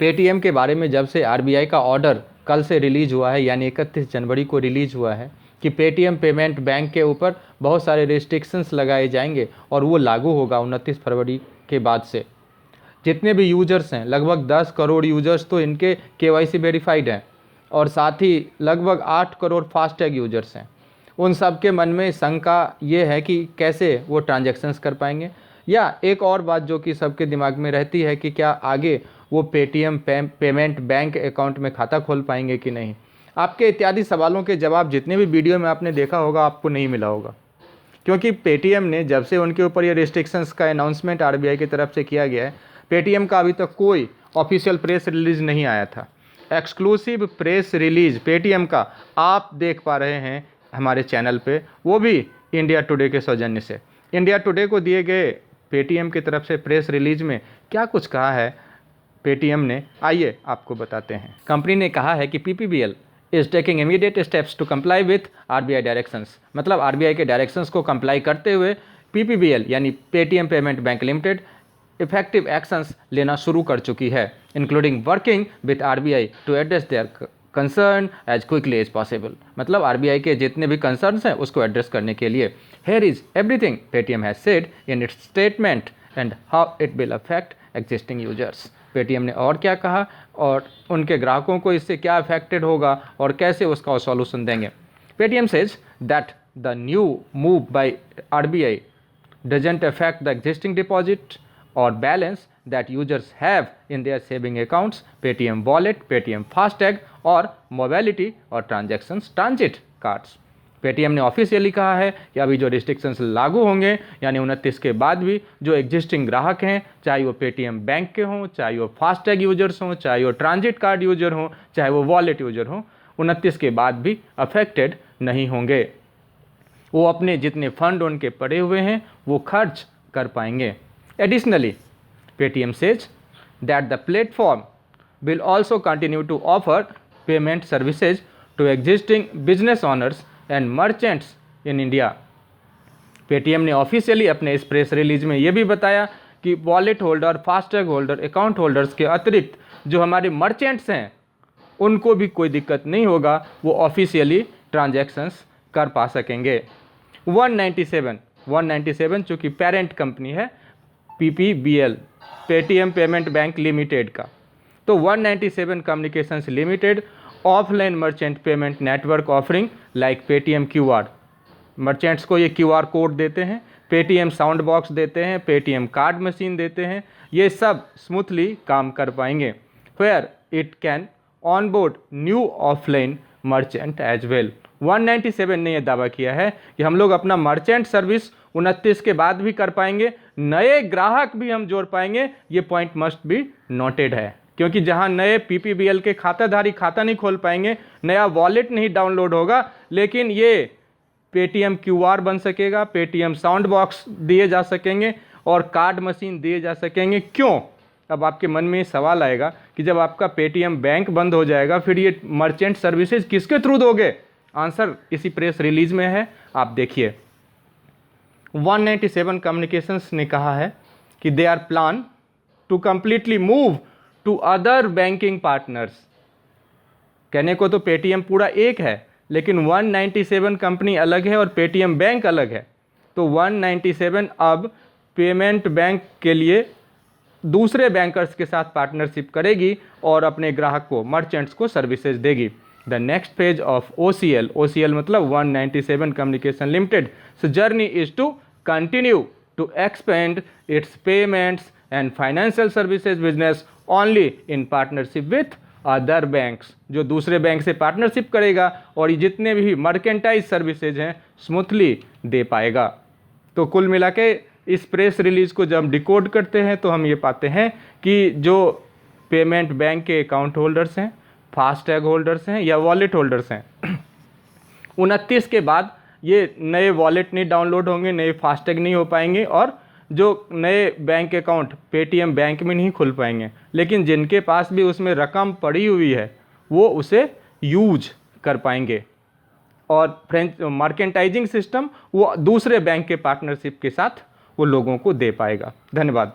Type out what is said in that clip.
Paytm के बारे में जब से आरबीआई का ऑर्डर कल से रिलीज़ हुआ है, यानी 31 जनवरी को रिलीज़ हुआ है कि पेटीएम पेमेंट बैंक के ऊपर बहुत सारे रिस्ट्रिक्शंस लगाए जाएंगे और वो लागू होगा 29 फरवरी के बाद से। जितने भी यूजर्स हैं, लगभग 10 करोड़ यूजर्स तो इनके केवाईसी वेरीफाइड हैं और साथ ही लगभग 8 करोड़ फास्टैग यूजर्स हैं। उन सब के मन में शंका ये है कि कैसे वो ट्रांजैक्शंस कर पाएंगे, या एक और बात जो कि सबके दिमाग में रहती है कि क्या आगे वो पेटीएम पेमेंट बैंक अकाउंट में खाता खोल पाएंगे कि नहीं। आपके इत्यादि सवालों के जवाब जितने भी वीडियो में आपने देखा होगा आपको नहीं मिला होगा, क्योंकि पेटीएम ने जब से उनके ऊपर ये रिस्ट्रिक्शंस का अनाउंसमेंट आरबीआई की तरफ से किया गया है, पेटीएम का अभी तक कोई ऑफिशियल प्रेस रिलीज नहीं आया था। एक्सक्लूसिव प्रेस रिलीज पेटीएम का आप देख पा रहे हैं हमारे चैनल पे, वो भी इंडिया टुडे के सौजन्य से। इंडिया टुडे को दिए गए पेटीएम की तरफ से प्रेस रिलीज में क्या कुछ कहा है पेटीएम ने, आइए आपको बताते हैं। कंपनी ने कहा है कि PPBL is taking immediate steps to comply with RBI directions, मतलब आरबीआई के डायरेक्शंस को कंप्लाई करते हुए पीपीबीएल यानी Paytm payment bank limited effective actions लेना शुरू कर चुकी है, including working with RBI to address their concern as quickly as possible. मतलब आरबीआई के जितने भी कंसर्न्स हैं उसको एड्रेस करने के लिए। Here is everything Paytm has said in its statement and how it will affect existing users. Paytm ने और क्या कहा और उनके ग्राहकों को इससे क्या अफेक्टेड होगा और कैसे उसका सॉल्यूशन देंगे। Paytm says that the new move by RBI doesn't affect the existing deposit और balance that users have in their saving accounts, Paytm Wallet, Paytm FASTag और मोबाइलिटी और ट्रांजैक्शंस ट्रांजिट कार्ड्स। पेटीएम ने officially कहा है कि अभी जो restrictions लागू होंगे यानी 29 के बाद भी जो एग्जिस्टिंग ग्राहक हैं, चाहे वो पेटीएम बैंक के हों, चाहे वो फास्टैग यूजर्स हों, चाहे वो ट्रांजिट कार्ड यूजर हों, चाहे वो वॉलेट यूजर हों, 29 के बाद भी अफेक्टेड नहीं होंगे। वो अपने जितने फंड उनके पड़े हुए हैं वो खर्च कर पाएंगे। Additionally Paytm says that the platform will also continue to offer payment services to existing business owners and merchants in India. Paytm ने ऑफिशियली अपने इस प्रेस रिलीज में ये भी बताया कि wallet holder, FASTag holder, account holders के अतिरिक्त जो हमारे मर्चेंट्स हैं उनको भी कोई दिक्कत नहीं होगा, वो ऑफिशियली ट्रांजैक्शंस कर पा सकेंगे। 197 चूँकि पेरेंट कंपनी है PPBL Paytm payment bank limited का, तो 197 communications limited offline merchant payment network offering like Paytm QR, merchants को ये क्यूआर कोड देते हैं, पेटीएम साउंड बॉक्स देते हैं, पेटीएम कार्ड मशीन देते हैं, ये सब स्मूथली काम कर पाएंगे। Where it can onboard new offline merchant as well. 197 ने यह दावा किया है कि हम लोग अपना मर्चेंट सर्विस 29 के बाद भी कर पाएंगे, नए ग्राहक भी हम जोड़ पाएंगे। ये पॉइंट मस्ट बी नोटेड है, क्योंकि जहां नए पीपीबीएल के खाताधारी खाता नहीं खोल पाएंगे, नया वॉलेट नहीं डाउनलोड होगा, लेकिन ये पेटीएम क्यूआर बन सकेगा, पेटीएम साउंड बॉक्स दिए जा सकेंगे और कार्ड मशीन दिए जा सकेंगे। क्यों? अब आपके मन में सवाल आएगा कि जब आपका पेटीएम बैंक बंद हो जाएगा फिर ये मर्चेंट सर्विसेज किसके थ्रू दोगे? आंसर इसी प्रेस रिलीज में है, आप देखिए। 197 कम्युनिकेशंस ने कहा है कि they are plan to completely move to other banking partners. कहने को तो पेटीएम पूरा एक है, लेकिन 197 कंपनी अलग है और पेटीएम बैंक अलग है। तो 197 अब पेमेंट बैंक के लिए दूसरे बैंकर्स के साथ पार्टनरशिप करेगी और अपने ग्राहक को, मर्चेंट्स को सर्विसेज देगी। The next phase of OCL मतलब 197 communication limited journey is to continue to expand its payments and financial services business only in partnership with other banks। जो दूसरे बैंक से पार्टनरशिप करेगा और ये जितने भी मर्केंटाइज सर्विसेज हैं स्मूथली दे पाएगा। तो कुल मिला के इस प्रेस रिलीज को जब हम डिकोड करते हैं तो हम ये पाते हैं कि जो पेमेंट बैंक के अकाउंट होल्डर्स हैं, फास्टैग होल्डर्स हैं या वॉलेट होल्डर्स हैं, 29 के बाद ये नए वॉलेट नहीं डाउनलोड होंगे, नए फास्टैग नहीं हो पाएंगे और जो नए बैंक अकाउंट पेटीएम बैंक में नहीं खुल पाएंगे, लेकिन जिनके पास भी उसमें रकम पड़ी हुई है वो उसे यूज कर पाएंगे और फ्रेंच मार्केंटाइजिंग सिस्टम वो दूसरे बैंक के पार्टनरशिप के साथ वो लोगों को दे पाएगा। धन्यवाद।